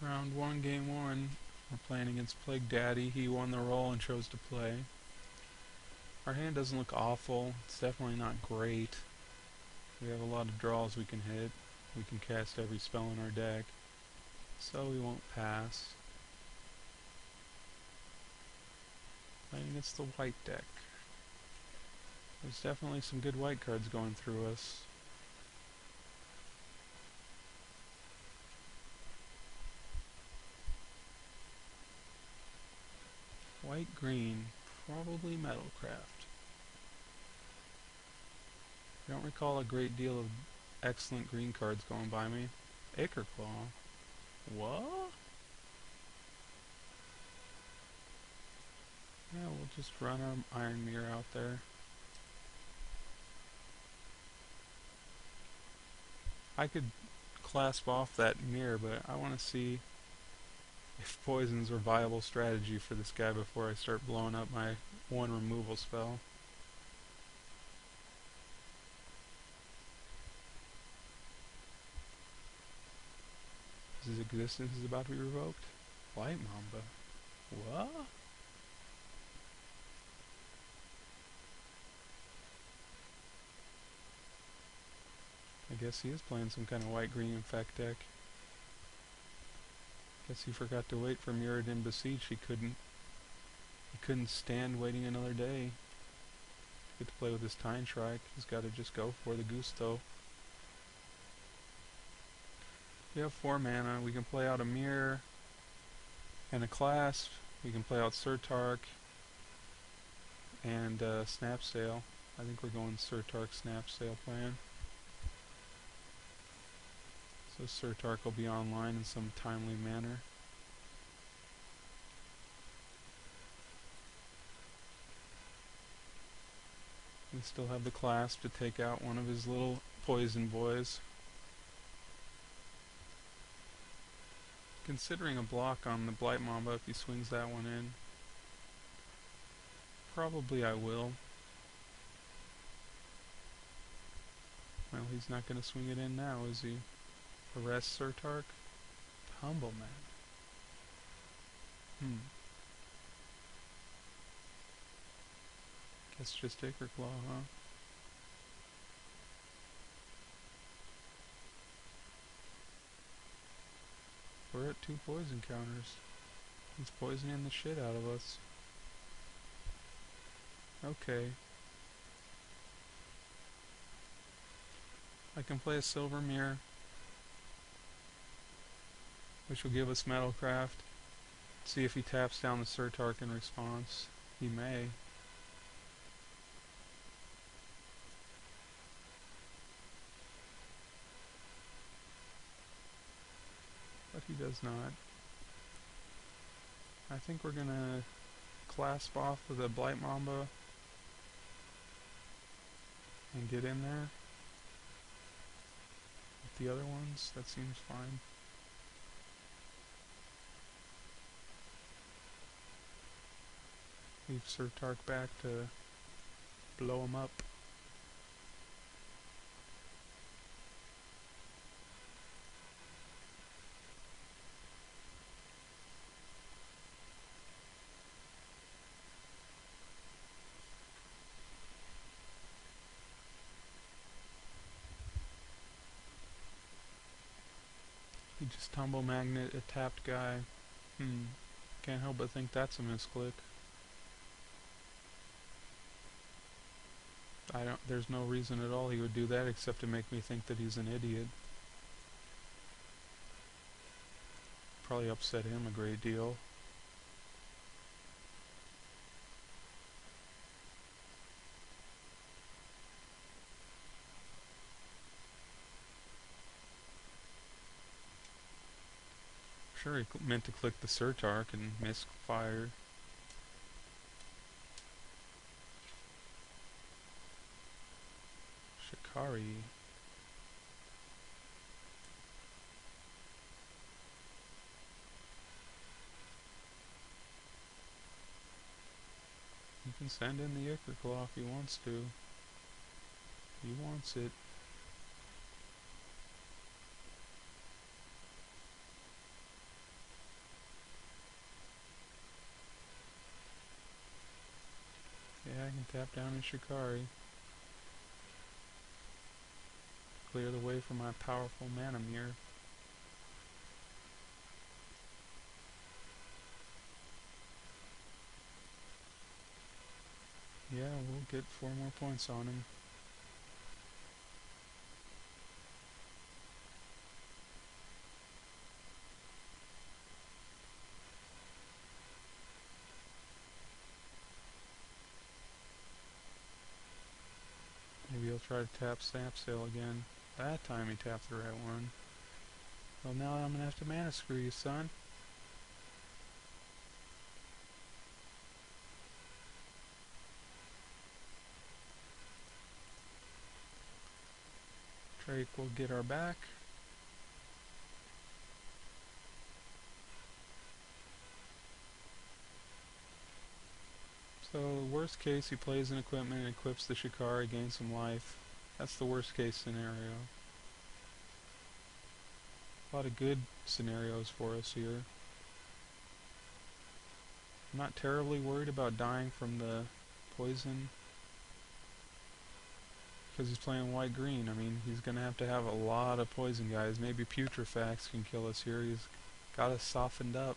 Round 1, game 1. We're playing against Plague Daddy. He won the roll and chose to play. Our hand doesn't look awful. It's definitely not great. We have a lot of draws we can hit. We can cast every spell in our deck. So we won't pass. Playing against the white deck. There's definitely some good white cards going through us. White-green, probably Metalcraft. I don't recall a great deal of excellent green cards going by me. Acreclaw. What? Yeah, we'll just run our Iron Mirror out there. I could clasp off that mirror, but I want to see if poisons are a viable strategy for this guy before I start blowing up my one removal spell. His existence is about to be revoked. Light Mamba. What? I guess he is playing some kind of white-green infect deck. Guess he forgot to wait for Mirrodin Besiege. He couldn't stand waiting another day. Get to play with his Time Shrike. He's got to just go for the Gusto. We have 4 mana. We can play out a Mirror and a Clasp. We can play out Surtark and Snapsail. I think we're going Surtark Snapsail plan. So Surtark will be online in some timely manner. We still have the Clasp to take out one of his little poison boys. Considering a block on the Blight Mamba if he swings that one in. Probably I will. Well, he's not going to swing it in now, is he? Arrest Surtark? Tumbleman. Guess just Acreclaw, huh? We're at 2 poison counters. He's poisoning the shit out of us. Okay. I can play a Silver Mirror, which will give us Metalcraft. See if he taps down the Surtark in response. He may. But he does not. I think we're gonna clasp off with a Blight Mamba and get in there with the other ones. That seems fine. Leave Surtark back to blow him up. He just Tumble Magnet a tapped guy. Can't help but think that's a misclick. There's no reason at all he would do that except to make me think that he's an idiot. Probably upset him a great deal. Sure, he meant to click the Surtark and misfire. Shikari. He can send in the Acreclaw if he wants to. He wants it. Tap down his Shikari. Clear the way for my powerful mana mirror. Yeah, we'll get 4 more points on him. Maybe he'll try to tap Snap Sale again. That time he tapped the right one. Well, now I'm gonna have to mana screw you, son. Drake will get our back. So, worst case, he plays an equipment and equips the Shikari, gains some life. That's the worst case scenario. A lot of good scenarios for us here. I'm not terribly worried about dying from the poison, because he's playing white-green. I mean, he's going to have a lot of poison guys. Maybe Putrefax can kill us here. He's got us softened up.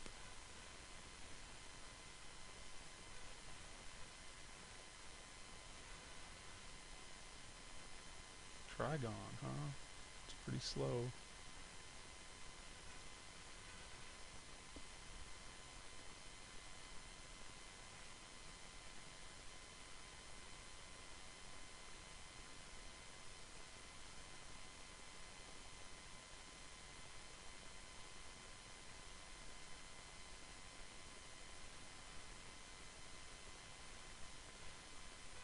Trigon, huh? It's pretty slow.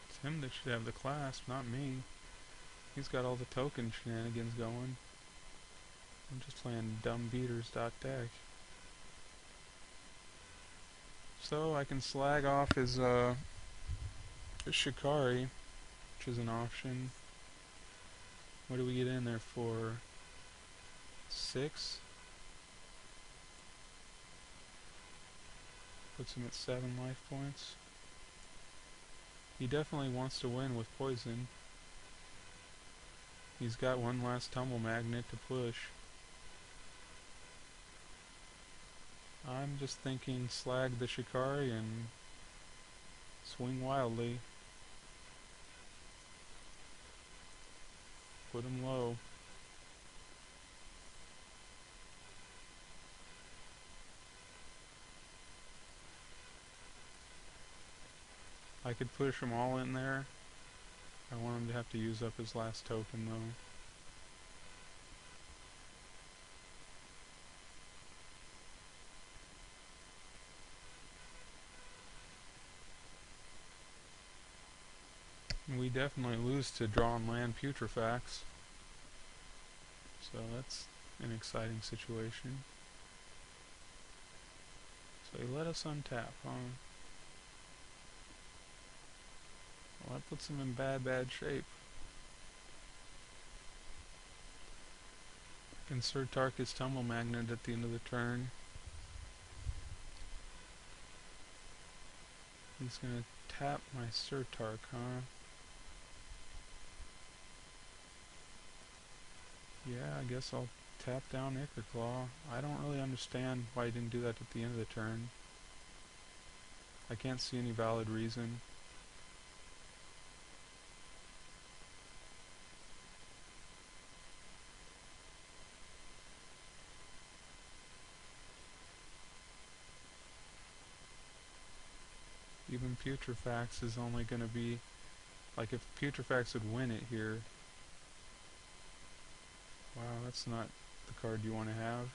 It's him that should have the clasp, not me. He's got all the token shenanigans going. I'm just playing dumb beaters deck. So I can slag off his Shikari, which is an option. What do we get in there for? 6? Puts him at 7 life points. He definitely wants to win with poison. He's got one last tumble magnet to push. I'm just thinking slag the Shikari and swing wildly. Put him low. I could push them all in there. I want him to have to use up his last token though. We definitely lose to drawn land Putrefax. So that's an exciting situation. So he let us untap, huh? Well, that puts him in bad shape. Insert Tarkus Tumble Magnet at the end of the turn. He's gonna tap my Surtark, huh? Yeah, I guess I'll tap down Ichorclaw. I don't really understand why he didn't do that at the end of the turn. I can't see any valid reason. Even Putrefax is only going to be... Like, if Putrefax would win it here... Wow, that's not the card you want to have.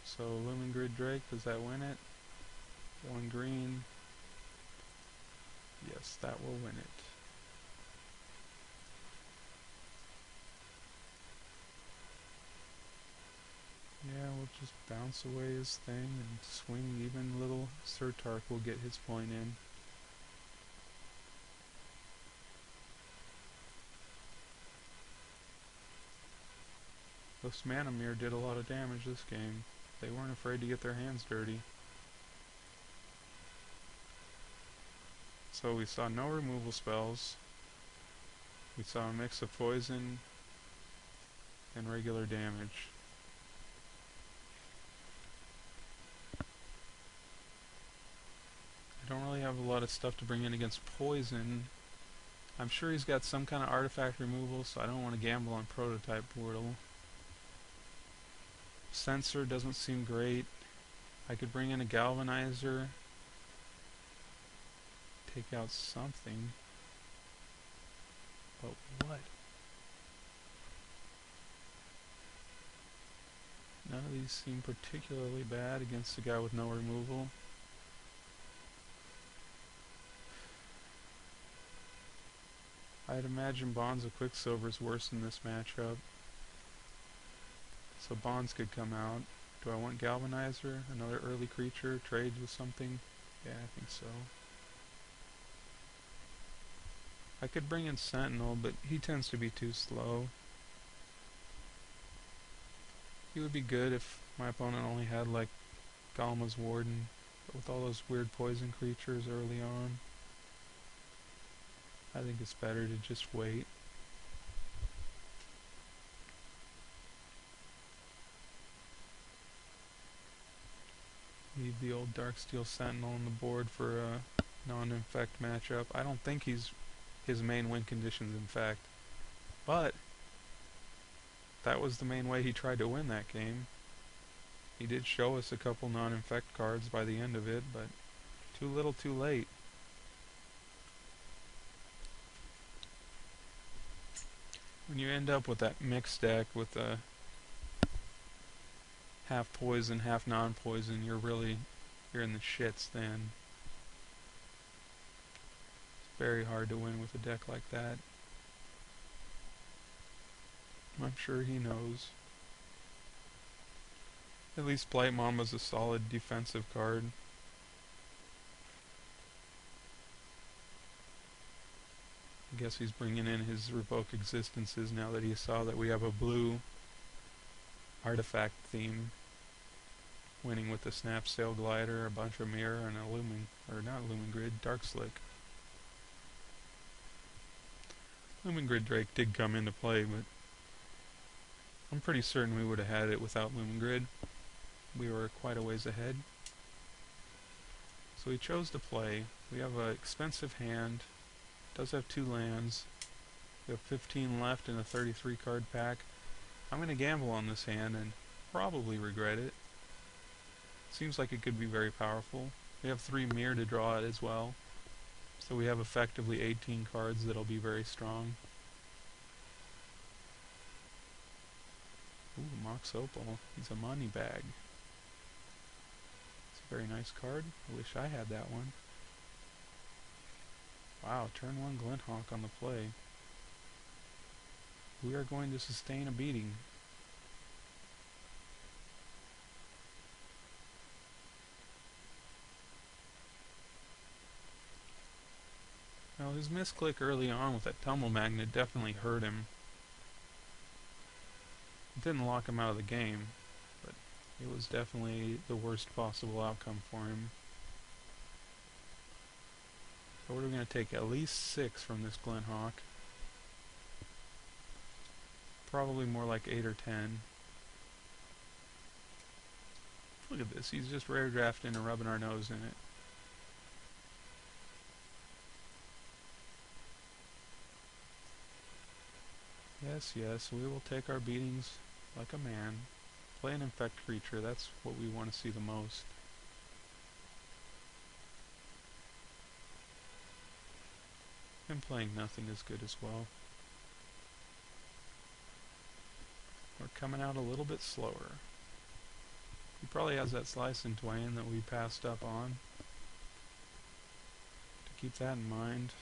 So, Lumen Grid Drake, does that win it? 1 green. Yes, that will win it. Yeah, we'll just bounce away his thing and swing. Even little Surtark will get his point in. The This Mana Mirror did a lot of damage this game. They weren't afraid to get their hands dirty. So we saw no removal spells. We saw a mix of poison and regular damage. I don't really have a lot of stuff to bring in against poison. I'm sure he's got some kind of artifact removal, so I don't want to gamble on Prototype Portal. Sensor doesn't seem great. I could bring in a Galvanizer, take out something. But what? None of these seem particularly bad against a guy with no removal. I'd imagine Bonds of Quicksilver is worse in this matchup. So Bonds could come out. Do I want Galvanizer? Another early creature? Trade with something? Yeah, I think so. I could bring in Sentinel, but he tends to be too slow. He would be good if my opponent only had like Galma's Warden, but with all those weird poison creatures early on, I think it's better to just wait. Leave the old Darksteel Sentinel on the board for a non-infect matchup. I don't think his main win condition's infect, but that was the main way he tried to win that game. He did show us a couple non-infect cards by the end of it, but too little too late. When you end up with that mixed deck with a half poison, half non-poison, you're in the shits then. It's very hard to win with a deck like that. I'm sure he knows. At least Blight Mama's a solid defensive card. I guess he's bringing in his Revoke Existences now that he saw that we have a blue artifact theme. Winning with the Snap Sail Glider, a bunch of Mirror, and a Grid, Dark Slick. Grid Drake did come into play, but I'm pretty certain we would have had it without Grid. We were quite a ways ahead. So he chose to play. We have an expensive hand. Does have 2 lands. We have 15 left in a 33 card pack. I'm going to gamble on this hand and probably regret it. Seems like it could be very powerful. We have 3 Mirror to draw it as well. So we have effectively 18 cards that'll be very strong. Ooh, Mox Opal. He's a money bag. It's a very nice card. I wish I had that one. Wow, turn 1 Glinthawk on the play. We are going to sustain a beating. Now his misclick early on with that Tumble Magnet definitely hurt him. It didn't lock him out of the game, but it was definitely the worst possible outcome for him. So we're going to take at least 6 from this Glinthawk. Probably more like 8 or 10. Look at this, he's just rare drafting and rubbing our nose in it. Yes, yes, we will take our beatings like a man. Play an infect creature, that's what we want to see the most. And playing nothing is good as well. We're coming out a little bit slower. He probably has that Slice and Twain that we passed up on. To keep that in mind.